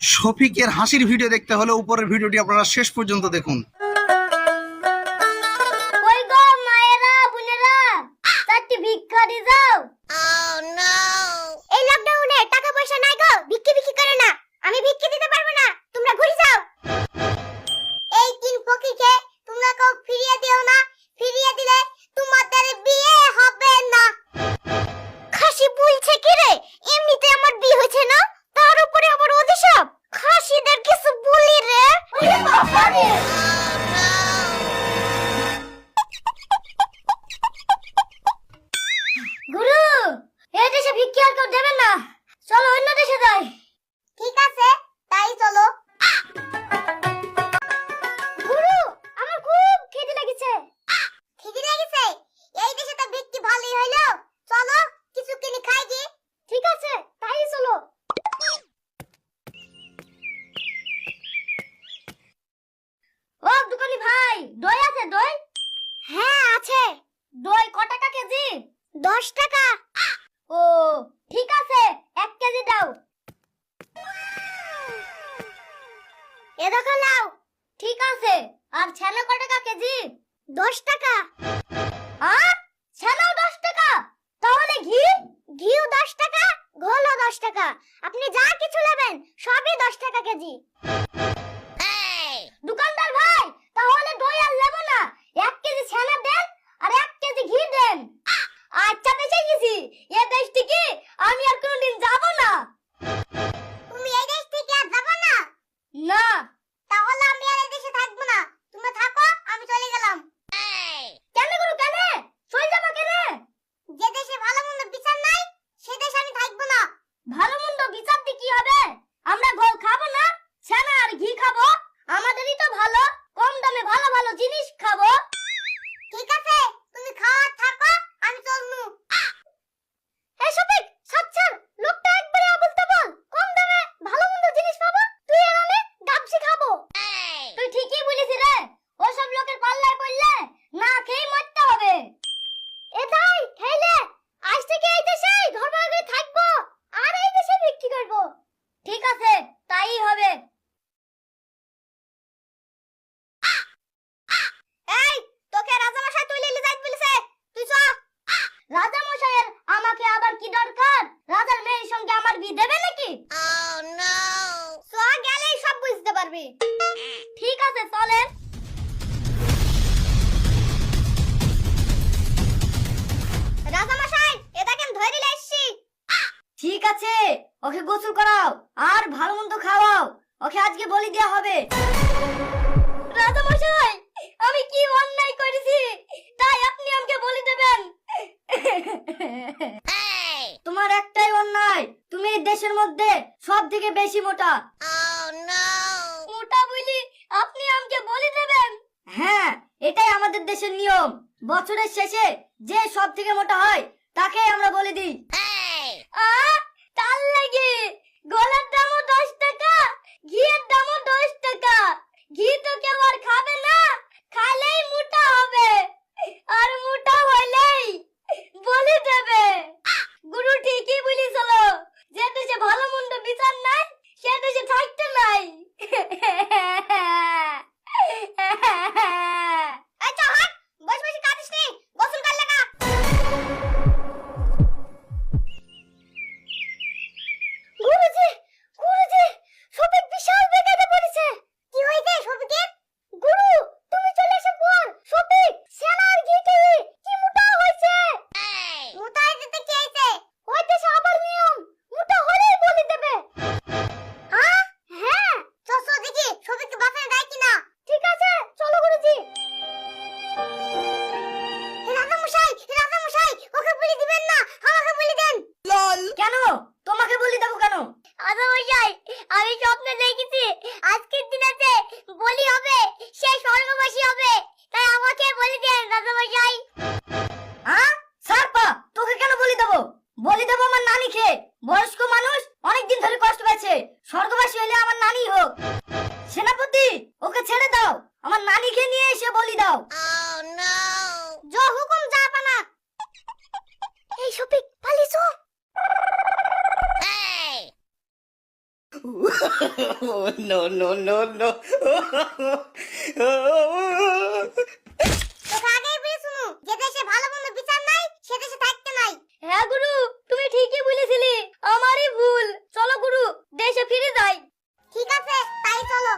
শফিকের হাসির ভিডিও দেখতে হলে উপরের ভিডিওটি আপনারা শেষ পর্যন্ত দেখুন। কই গো মায়েরা বোনেরা, চারটি ভিক্ষা দি যাও। এই লকডাউনে টাকা পয়সা নাই গো, ভিক্ষি ভিক্ষি করে না, আমি ভিক্ষি দিতে পারবো না, তোমরা ঘুরে যাও। এই তিন ফকিরকে তোমরা কেউ ফিরিয়ে দিও না, ফিরিয়ে দিলে তোমাদের বিয়ে হবে না। খাসি বলছে কি রে, এমনিতে আমার বিয়ে হয়েছে না, তার উপরে আবার অভিশাপ। খাসিদের কিছু বলি রে। গুরু, এই দেশে ভিক্ষা আর কেউ দেবে না, চলো অন্য দেশে যাই। ঠিক আছে, তাই চলো। গুরু, আমার খুব খিদে লেগেছে। খিদে লেগেছে? এই দেশে তো ভিক্ষি ভালোই হইলো, চলো কিছু কিনে খাই গে। ঠিক আছে, তাই চলো। ও দোকানি ভাই, দই আছে দই? হ্যাঁ আছে। দই কত টাকা কেজি? 10 টাকা। ও ঠিক আছে, 1 কেজি দাও। এ দেখো নাও। ঠিক আছে, আর ছানা কত টাকা কেজি? 10 টাকা। আর ছানাও 10 টাকা? তাহলে ঘি? ঘিও 10 টাকা, ঘোলও 10 টাকা। আপনি যা কিছু নেবেন সবই 10 টাকা কেজি। দোকানদার ভাই, তাহলে দই আর নেব না, 1 কেজি ছানা দেন আর 1 কেজি ঘি দেন। আচ্ছা বেঁচে গেছি, এই দেশ থেকে আমি আর কোনোদিন যাব না। তুমি এই দেশ থেকে আর যাব না? না। তাহলে আমি আর এই দেশে থাকবো না, তুমি থাকো, আমি চলে গেলাম। কেন গুরু কেন? চলে যাব কেন? যে দেশে ভালো মন্দ বিচার নাই, সে দেশে আমি থাকবো না। ভালো মন্দ বিচার দিয়ে কি হবে? আমরা গোল খাবো না, ছানা আর ঘি খাবো, আমাদেরই তো ভালো, কম দামে ভালো ভালো জিনিস খাবো। ঠিক আছে, তুমি খাওয়া থাকো, আমি চলমু। এই শফিক, সাচ্চার লোকটা একবারে আবল তাবল, কম দামে ভালো মন্দ জিনিস পাবো, তুই আর আমি গাবসি খাবো। তুই ঠিকই বলিস রে, ওসব লোকের পাল্লায় পড়লে না খেয়ে মরতে হবে। এ তাই খাইলে আজ থেকে এই দেশে ঘর ভাড়া করে থাকবো আর এই দেশে বিক্রি করব। ঠিক আছে, তাই হবে। এই তোকে রাজা মশাই তুই লিয়ে যাইতে বলেছে, তুই চ। রাজা মশাইয়ের আমাকে আবার কি দরকার? রাজার মেয়ের সঙ্গে আমার বিয়ে দেবে নাকি? চ গেলেই সব বুঝতে পারবি। ঠিক আছে চলেন। রাজা মশাই, এটা কেন ধরে নিয়ে আসছি? ঠিক আছে, ওকে গোসল করাও আর ভালো মন্দ খাওয়াও, ওকে আজকে বলি দেওয়া হবে। রাজা মশাই, আমি কি অন্যায় করেছি তাই আপনি আমাকে বলি দেবেন? তোমার একটাই অন্যায়, তুমি এই দেশের মধ্যে সবথেকে বেশি মোটা। মোটা বলি আপনি আমাকে বলি দেবেন? হ্যাঁ, এটাই আমাদের দেশের নিয়ম, বছরের শেষে যে সবথেকে মোটা হয় তাকেই আমরা বলে দিই। তার লাগে গলার দামও 10 টাকা, ঘিয়ের দামও 10 টাকা। ঘি তো কেউ আর খাবে না, খালেই মোটা হবে, আর মোটা হলেই বলে দেবে। গুরু ঠিকই বলেছিল, যে দেশে ভালো মন্দ বিচার নাই সে দেশে থাকতে নাই। আচ্ছা হাট, বস বসে কাঁদিস নি, গোসল কর লাগা। গুরুজি, গুরুজি, শফিক বিশাল বেকায়দা পড়েছে। কি হইছে শফিকের? গুরু, তুমি চলে এসে পর, শফিক সেনা আর ঘি খেয়ে কি মোটা হয়েছে। মোটা হইতে কি হইছে? হইতেছে আবার নিয়ম, মোটা হলেই বলে দেবে। হ্যাঁ হ্যাঁ, চলো দেখি শফিককে বাঁচানো যায় কিনা। ঠিক আছে, চলো গুরুজি। রাজা মশাই, রাজা মশাই, ওকে বলি দিবেন না, আমাকে বলি দেন। কেন? তোমাকে বলি দেবো কেন? রাজা মশাই, আমি স্বপ্নে দেখেছি আজকের দিনেতে বলি হবে, সে স্বর্গবাসী হবে, তাই আমাকে বলি দেন রাজা মশাই। হ্যাঁ সারপা, তোকে কেন বলি দেবো? বলি দেবো আমার নানিকে, বয়স্ক মানুষ অনেকদিন ধরে কষ্ট পেয়েছে, স্বর্গবাসী হলে আমার নানি হোক। সেনাপতি, ওকে ছেড়ে দাও, আমার নানিকে নিয়ে এসে বলি দাও। যা হুকুম যা পানা। এই শফিক পালিছো। তোকে আগেই বলেছিনু যে দেশে ভালো মন্দ বিচার নাই সে দেশে থাকতে নাই। হ্যাঁ গুরু, তুমি ঠিকই বলেছিলি, আমারই ভুল। চলো গুরু, দেশে ফিরে যাই। ঠিক আছে, তাই চলো।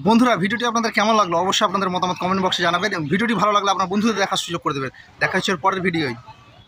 বন্ধুরা, ভিডিওটি আপনাদের কেমন লাগলো অবশ্যই আপনাদের মতামত কমেন্ট বক্সে জানাবেন। ভিডিওটি ভালো লাগলে আপনার বন্ধুদের দেখার সুযোগ করে দেবেন। দেখা হচ্ছে এর পরের ভিডিওয়।